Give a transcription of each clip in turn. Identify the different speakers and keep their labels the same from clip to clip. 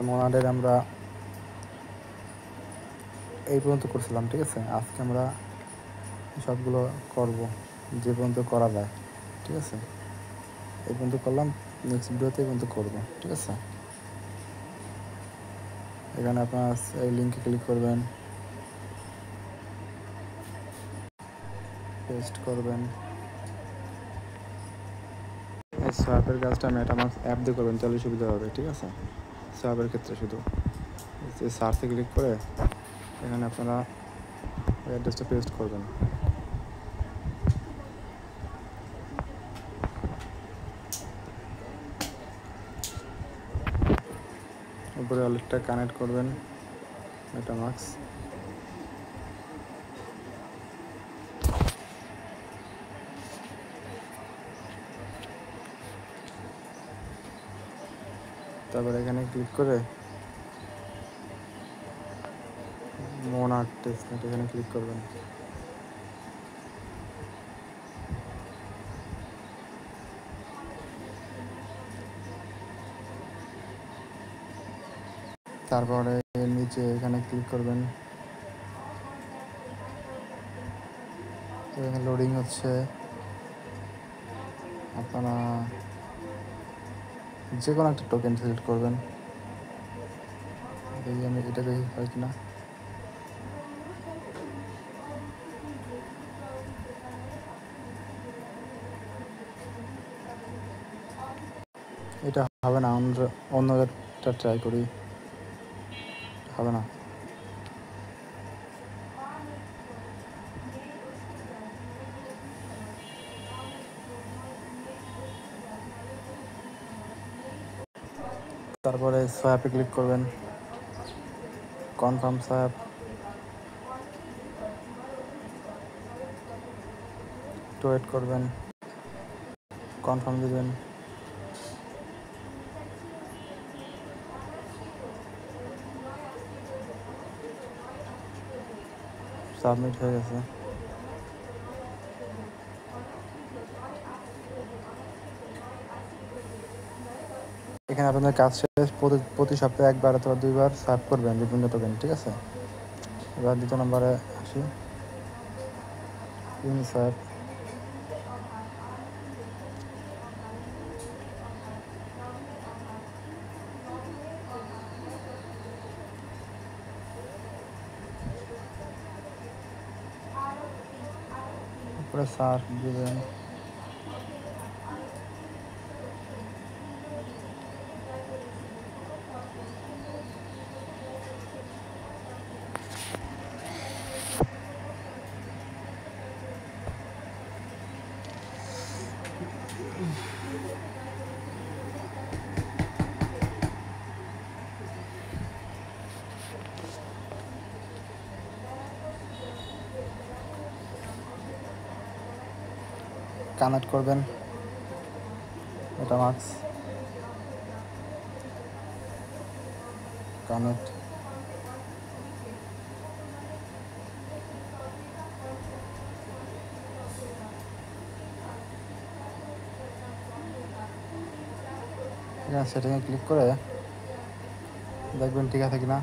Speaker 1: মোনাডের আমরা এই পর্যন্ত করছিলাম, ঠিক আছে। আজকে আমরা সবগুলো করব যে পর্যন্ত করা যায়, ঠিক আছে। এই পর্যন্ত করলাম, নেক্সট ভিডিওতে এই পর্যন্ত করবো, ঠিক আছে। এখানে আপনার এই লিঙ্কে ক্লিক করবেন, পেস্ট করবেন। এই সোয়াপের কাজটা মেটামাস্ক অ্যাপ দিয়ে করবেন, তাহলে সুবিধা হবে, ঠিক আছে। সোয়াপের ক্ষেত্রে শুধু সার্চে ক্লিক করে এখানে আপনারা অ্যাড্রেসটা পেস্ট করবেন। উপরে ওয়ালেটটা কানেক্ট করবেন মেটামাস্ক। তারপর এখানে ক্লিক করে মোনাড টেস্টনেট এখানে ক্লিক করবেন। তারপরে নিচে এখানে ক্লিক করবেন। এখানে লোডিং হচ্ছে, আপনারা যে কোনো একটা টোকেন সিলেক্ট করবেন। দেখি আমি এটা দেখি হয় কিনা। এটা হবে না, অন্যটা ট্রাই করি, হবে না। তারপরে সোয়াপে ক্লিক করবেন, কনফার্ম সোয়াপ। একটু ওয়েট করবেন, কনফার্ম দিবেন। সাবমিট হয়ে গেছে। এখানে আপনাদের কাজ শেষ। প্রতি সপ্তাহে একবার অথবা দুইবার সোয়াপ করবেন বিভিন্ন টোকেন, ঠিক আছে। এবার দ্বিতীয় নম্বরে আসি, ইউনিসোয়াপ। উপরে সার্চ দিবেন, কানেক্ট করবেন মেটামাস্ক, কানেক্ট। এখানে সেটিংয়ে ক্লিক করে দেখবেন ঠিক আছে কিনা।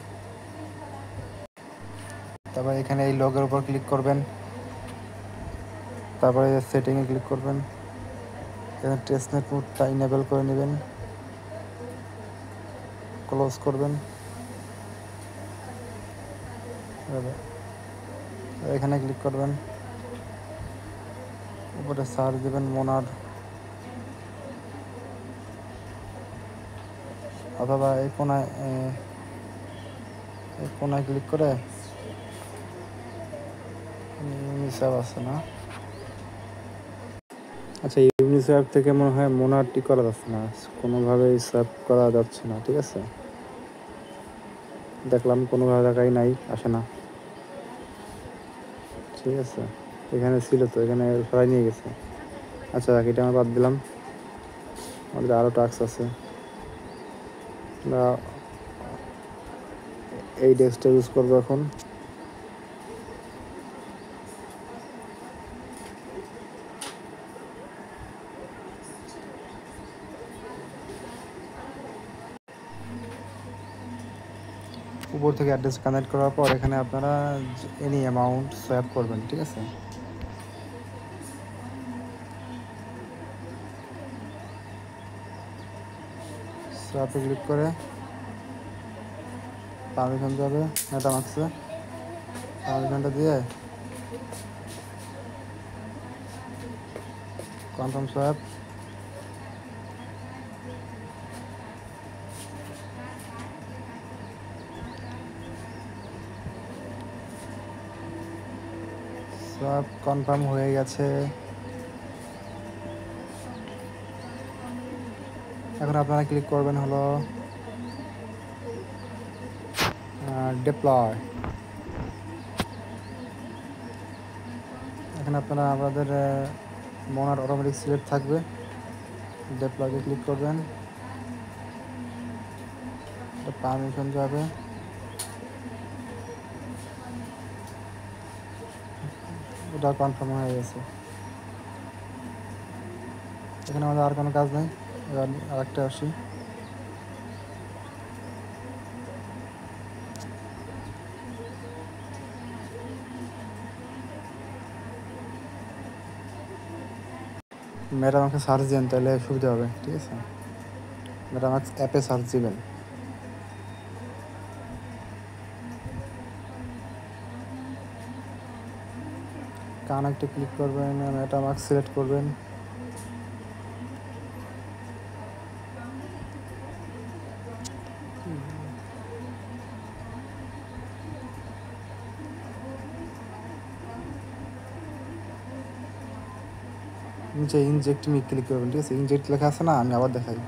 Speaker 1: তারপর এখানে এই লগের উপর ক্লিক করবেন, তারপরে সেটিংয়ে ক্লিক করবেন। এখানে টেস্টনেট মোডটা ইনেবল করে নেবেন, ক্লোজ করবেন। এখানে ক্লিক করবেন, উপরে সার্চ দেবেন মোনাড, অথবা এই কোনায় ক্লিক করে ইউনিসোয়াপ আছে না। আচ্ছা, ইউনিসোয়াপ থেকে মনে হয় মোনাডটি করা যাচ্ছে না, কোনোভাবে সোয়াপ করা যাচ্ছে না, ঠিক আছে। দেখলাম কোনোভাবে দেখাই নাই, আসে না, ঠিক আছে। এখানে ছিল তো, এখানে সবাই নিয়ে গেছে। আচ্ছা, এটা আমরা বাদ দিলাম, আমাদের আরও টাস্ক আছে। আমরা এই ডেস্কটা ইউজ করবো এখন। উপর থেকে অ্যাড্রেস কানেক্ট করার পর এখানে আপনারা এনি অ্যামাউন্ট সোয়াপ করবেন, ঠিক আছে। সোয়াপে ক্লিক করে পারমিশন যাবে মেটামাক্সে, পারমিশনটা দিয়ে কনফার্ম সোয়াপ, সোয়াপ কনফার্ম হয়ে গেছে। এখন আপনারা ক্লিক করবেন হলো ডিপ্লয়। এখানে আপনারা আপনাদের মনার অটোমেটিক সিলেক্ট থাকবে, ডিপ্লয়কে ক্লিক করবেন, পারমিশন যাবে, ওটা কনফার্ম হয়ে গেছে। এখানে আমাদের আর কোনো কাজ নেই। এবার আরেকটা আসি, মেটামাক্সে সার্চ দেন, তাহলে সুবিধা হবে, ঠিক আছে। মেটামাক্স অ্যাপে সার্চ দিবেন, কানেক্টে ক্লিক করবেন, মেটামাক্স সিলেক্ট করবেন, নিচে ইনজেক্ট মি ক্লিক করবেন, ঠিক আছে। ইনজেক্ট লেখা আছে না, আমি আবার দেখাই,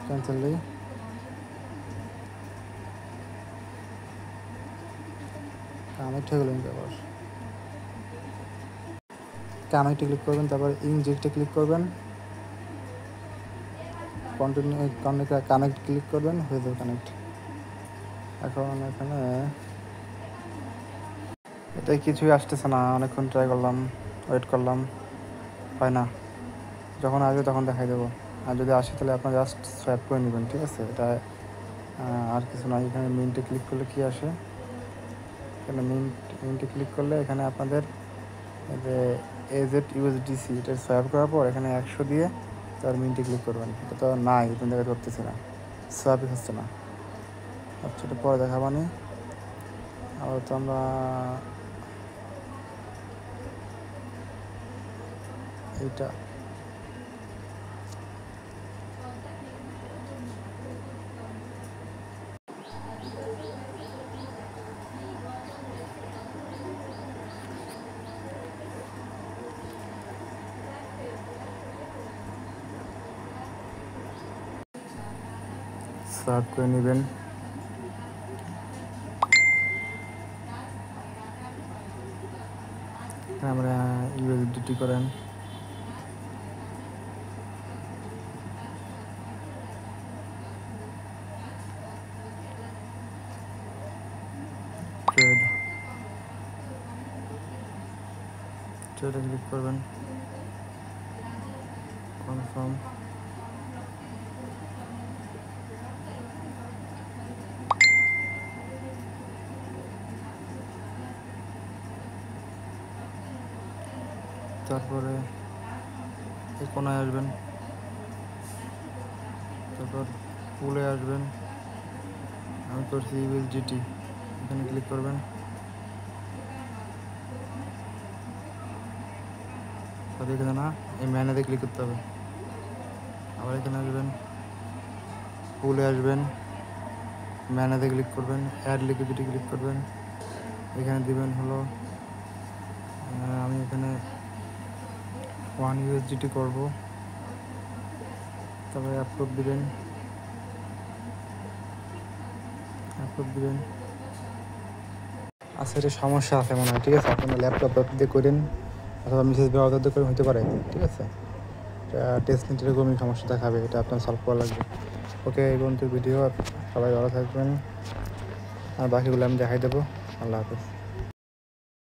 Speaker 1: ক্যান্সেল দিই, কানেক্ট হয়ে গেল। আবার কানেক্টে ক্লিক করবেন, তারপর ইনজেক্টে ক্লিক করবেন, কন্টিনিউ কানেক্ট ক্লিক করবেন, হয়ে যাবে কানেক্ট। এখন এখানে এটাই কিছুই আসতেছে না, অনেকক্ষণ ট্রাই করলাম, ওয়েট করলাম, হয় না। যখন আসবে তখন দেখাই দেবো, আর যদি আসে তাহলে আপনার জাস্ট সোয়াইপ করে নেবেন, ঠিক আছে। এটা আর কিছু নয়। এখানে মিন্টে ক্লিক করলে কি আসে, এখানে মিন্টে ক্লিক করলে এখানে আপনাদের যে AZ USDC এটা সোয়াইপ করার পর এখানে 100 দিয়ে তার মিন্টে ক্লিক করবেন। এটা তো নাই, তুমি দেখা করতেছি না, সোয়াইপই হচ্ছে না। আচ্ছা, এটা পরে দেখাবানি। আর তো আমরা এইটা সোয়াইপ করে নেবেন। আমরা USDT করেন, ট্রেডে ক্লিক করবেন, কনফার্ম, তারপরে এই কোনায় আসবেন, তারপর পুলে আসবেন, আমি করছি USDT, এখানে ক্লিক করবেন, তবে এখানে না, এই ম্যানেতে ক্লিক করতে হবে। আবার এখানে আসবেন, পুলে আসবেন, ম্যানেতে ক্লিক করবেন, অ্যাড লিকুইডিটি ক্লিক করবেন, এখানে দিবেন হলো আমি এখানে 1 USDT করব, তারপরে অ্যাপ্রুভ দিবেন, আচ্ছা, এটা সমস্যা আছে মনে হয়, ঠিক আছে। আপনার ল্যাপটপ দিয়ে করেন অথবা মেসেজ ব্রাউজার দিয়ে করেন, হতে পারে, ঠিক আছে। টেস্ট নিতে এরকমই সমস্যা দেখাবে, এটা আপনার সলভ করা লাগবে। ওকে, এই পর্যন্ত ভিডিও, সবাই ভালো থাকবেন, আর বাকিগুলো আমি দেখাই দেবো। আল্লাহ হাফেজ।